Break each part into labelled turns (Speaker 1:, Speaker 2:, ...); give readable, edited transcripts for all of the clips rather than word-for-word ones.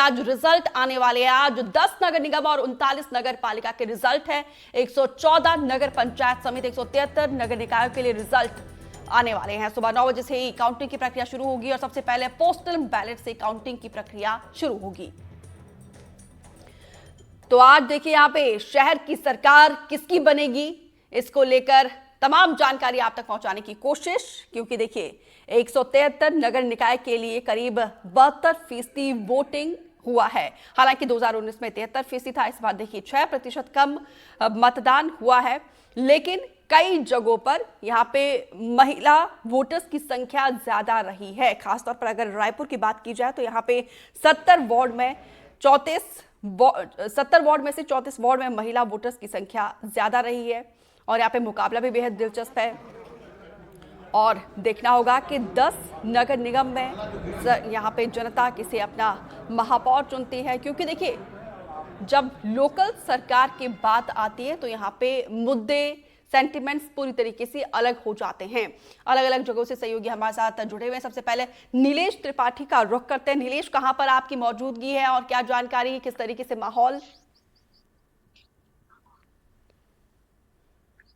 Speaker 1: आज रिजल्ट आने वाले हैं। आज 10 नगर निगम और 39 नगर पालिका के रिजल्ट है। 114 नगर पंचायत समित 173 नगर निकायों के लिए रिजल्ट आने वाले हैं। सुबह 9 बजे से ही काउंटिंग की प्रक्रिया शुरू होगी और सबसे पहले पोस्टल बैलेट से काउंटिंग की प्रक्रिया शुरू होगी। तो आज देखिए यहाँ पे शहर की सरकार किसकी बनेगी, इसको लेकर तमाम जानकारी आप तक पहुंचाने की कोशिश, क्योंकि देखिए 173 नगर निकाय के लिए करीब 72% वोटिंग हुआ है। हालांकि 2019 में 73% था, इस बार देखिए 6% कम मतदान हुआ है। लेकिन कई जगहों पर यहाँ पे महिला वोटर्स की संख्या ज्यादा रही है। खासतौर पर अगर रायपुर की बात की जाए तो यहाँ पे 70 वार्ड में से 34 वार्ड में महिला वोटर्स की संख्या ज्यादा रही है और यहाँ पे मुकाबला भी बेहद दिलचस्प है। और देखना होगा कि 10 नगर निगम में यहाँ पे जनता किसे अपना महापौर चुनती है, क्योंकि देखिए जब लोकल सरकार की बात आती है तो यहाँ पे मुद्दे सेंटिमेंट्स पूरी तरीके से अलग हो जाते हैं। अलग अलग जगहों से सहयोगी हमारे साथ जुड़े हुए हैं। सबसे पहले नीलेश त्रिपाठी का रुख करते हैं। नीलेश, कहां पर आपकी मौजूदगी है और क्या जानकारी, किस तरीके से माहौल?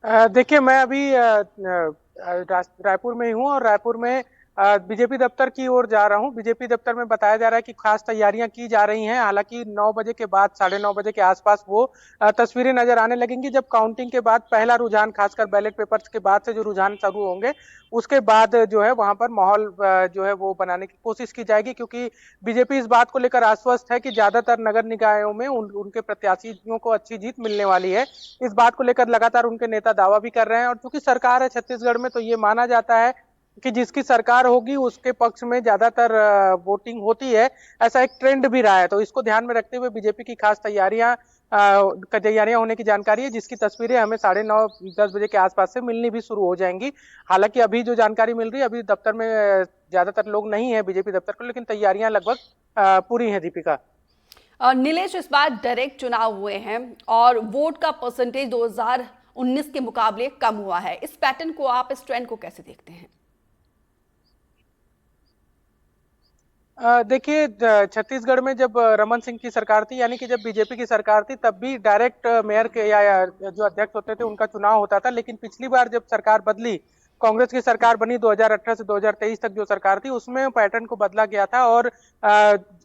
Speaker 2: देखिए, मैं अभी रायपुर में ही हूँ और रायपुर में बीजेपी दफ्तर की ओर जा रहा हूँ। बीजेपी दफ्तर में बताया जा रहा है कि खास तैयारियां की जा रही हैं। हालांकि 9 बजे के बाद 9:30 बजे के आसपास वो तस्वीरें नजर आने लगेंगी, जब काउंटिंग के बाद पहला रुझान, खासकर बैलेट पेपर्स के बाद से जो रुझान शुरू होंगे, उसके बाद जो है वहां पर माहौल जो है वो बनाने की कोशिश की जाएगी। क्योंकि बीजेपी इस बात को लेकर आश्वस्त है कि ज्यादातर नगर निकायों में उनके प्रत्याशियों को अच्छी जीत मिलने वाली है। इस बात को लेकर लगातार उनके नेता दावा भी कर रहे हैं। और चूंकि सरकार है छत्तीसगढ़ में, तो ये माना जाता है कि जिसकी सरकार होगी उसके पक्ष में ज्यादातर वोटिंग होती है। ऐसा एक ट्रेंड भी रहा है। तो इसको ध्यान में रखते हुए बीजेपी की खास तैयारियां होने की जानकारी है, जिसकी तस्वीरें हमें 9:30-10 बजे के आसपास से मिलनी भी शुरू हो जाएंगी। हालांकि अभी जो जानकारी मिल रही है, अभी दफ्तर में ज्यादातर लोग नहीं है बीजेपी दफ्तर को, लेकिन तैयारियां लगभग पूरी है। दीपिका,
Speaker 1: नीलेश, इस बार डायरेक्ट चुनाव हुए हैं और वोट का परसेंटेज 2019 के मुकाबले कम हुआ है। इस पैटर्न को, आप इस ट्रेंड को कैसे देखते हैं?
Speaker 2: देखिए, छत्तीसगढ़ में जब रमन सिंह की सरकार थी, यानी कि जब बीजेपी की सरकार थी, तब भी डायरेक्ट मेयर के या जो अध्यक्ष होते थे उनका चुनाव होता था। लेकिन पिछली बार जब सरकार बदली, कांग्रेस की सरकार बनी 2018 से 2023 तक जो सरकार थी, उसमें पैटर्न को बदला गया था और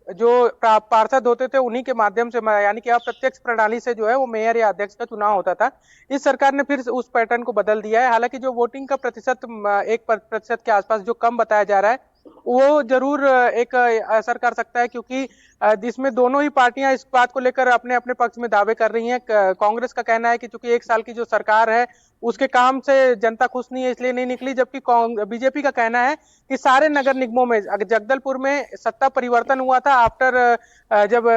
Speaker 2: जो पार्षद होते थे उन्हीं के माध्यम से, यानी कि अप्रत्यक्ष प्रणाली से जो है वो मेयर या अध्यक्ष का चुनाव होता था। इस सरकार ने फिर उस पैटर्न को बदल दिया है। हालांकि जो वोटिंग का प्रतिशत 1% के आसपास जो कम बताया जा रहा है, वो जरूर एक असर कर सकता है, क्योंकि जिसमें दोनों ही पार्टियां इस बात को लेकर अपने अपने पक्ष में दावे कर रही हैं। कांग्रेस का कहना है कि चूंकि 1 साल की जो सरकार है उसके काम से जनता खुश नहीं है, इसलिए नहीं निकली। जबकि बीजेपी का कहना है कि सारे नगर निगमों में, जगदलपुर में सत्ता परिवर्तन हुआ था आफ्टर जब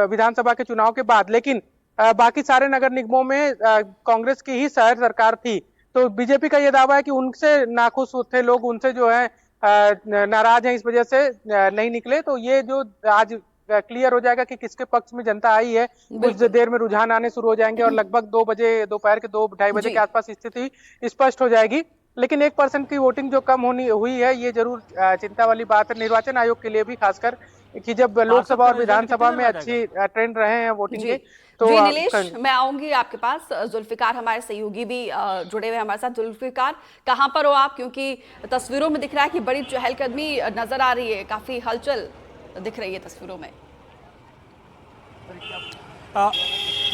Speaker 2: विधानसभा के चुनाव के बाद, लेकिन बाकी सारे नगर निगमों में कांग्रेस की ही शहर सरकार थी। तो बीजेपी का यह दावा है कि उनसे नाखुश थे लोग, उनसे जो है नाराज हैं, इस वजह से नहीं निकले। तो ये जो आज क्लियर हो जाएगा कि किसके पक्ष में जनता आई है। कुछ देर में रुझान आने शुरू हो जाएंगे और लगभग 2 बजे, दोपहर के 2-2:30 बजे के आसपास स्थिति स्पष्ट हो जाएगी। लेकिन 1% की वोटिंग जो कम हुई है, ये जरूर चिंता वाली बात है निर्वाचन आयोग के लिए भी, खासकर कि जब लोकसभा और विधानसभा में अच्छी ट्रेंड रहे हैं वोटिंग के। तो
Speaker 1: जी नीलेश, मैं आऊंगी आपके पास। जुल्फिकार हमारे सहयोगी भी जुड़े हुए हमारे साथ। जुल्फिकार, कहां पर हो आप? क्योंकि तस्वीरों में दिख रहा है कि बड़ी चहलकदमी नजर आ रही है, काफी हलचल दिख रही है तस्वीरों में।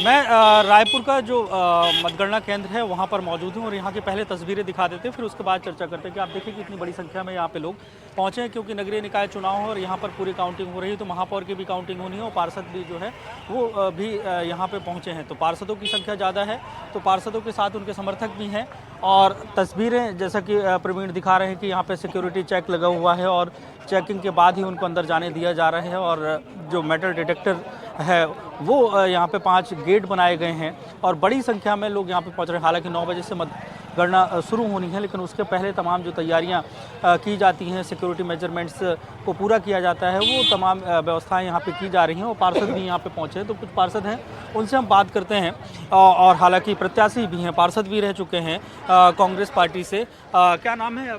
Speaker 3: मैं रायपुर का जो मतगणना केंद्र है वहाँ पर मौजूद हूँ और यहाँ की पहले तस्वीरें दिखा देते हैं, फिर उसके बाद चर्चा करते हैं कि आप देखिए कि इतनी बड़ी संख्या में यहाँ पे लोग पहुँचे हैं, क्योंकि नगरीय निकाय चुनाव है और यहाँ पर पूरी काउंटिंग हो रही है। तो महापौर की भी काउंटिंग होनी है और पार्षद भी जो है वो भी यहाँ पे पहुँचे हैं। तो पार्षदों की संख्या ज़्यादा है, तो पार्षदों के साथ उनके समर्थक भी हैं। और तस्वीरें जैसा कि प्रवीण दिखा रहे हैं कि यहाँ पर सिक्योरिटी चेक लगा हुआ है और चेकिंग के बाद ही उनको अंदर जाने दिया जा रहा है। और जो मेटल डिटेक्टर है वो यहाँ पे 5 गेट बनाए गए हैं और बड़ी संख्या में लोग यहाँ पे पहुँच रहे हैं। हालांकि 9 बजे से मतगणना शुरू होनी है, लेकिन उसके पहले तमाम जो तैयारियाँ की जाती हैं, सिक्योरिटी मेजरमेंट्स को पूरा किया जाता है, वो तमाम व्यवस्थाएं यहाँ पे की जा रही हैं। और पार्षद भी यहाँ पे पहुँचे हैं, तो कुछ पार्षद हैं उनसे हम बात करते हैं। और हालांकि प्रत्याशी भी हैं, पार्षद भी रह चुके हैं कांग्रेस पार्टी से। क्या नाम है?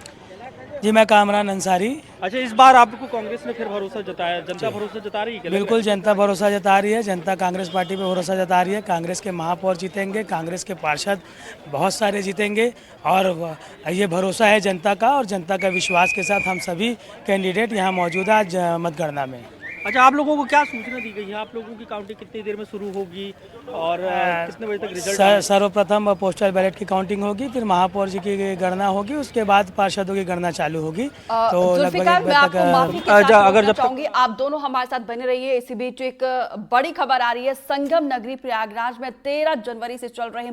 Speaker 4: जी मैं कामरान अंसारी।
Speaker 3: अच्छा, इस बार आपको कांग्रेस ने फिर भरोसा जताया, जनता भरोसा जता रही है क्या?
Speaker 4: बिल्कुल जनता भरोसा जता रही है, जनता कांग्रेस पार्टी पे भरोसा जता रही है। कांग्रेस के महापौर जीतेंगे, कांग्रेस के पार्षद बहुत सारे जीतेंगे और ये भरोसा है जनता का, और जनता का विश्वास के साथ हम सभी कैंडिडेट यहाँ मौजूद हैं आज मतगणना में।
Speaker 3: अच्छा, आप लोगों को क्या सूचना दी गई है? आप लोगों की काउंटिंग कितनी देर में शुरू होगी और कितने बजे तक रिजल्ट?
Speaker 4: सर्वप्रथम पोस्टल बैलेट की काउंटिंग होगी, फिर महापौर जी की गणना होगी, उसके बाद पार्षदों की गणना चालू होगी। तो
Speaker 1: जुल्फिकार, मैं आपको माफी के साथ रोकना चाहूंगी, आप दोनों हमारे साथ बने रहिए। इसी बीच एक बड़ी खबर आ रही है, संगम नगरी प्रयागराज में 13 जनवरी से चल रहे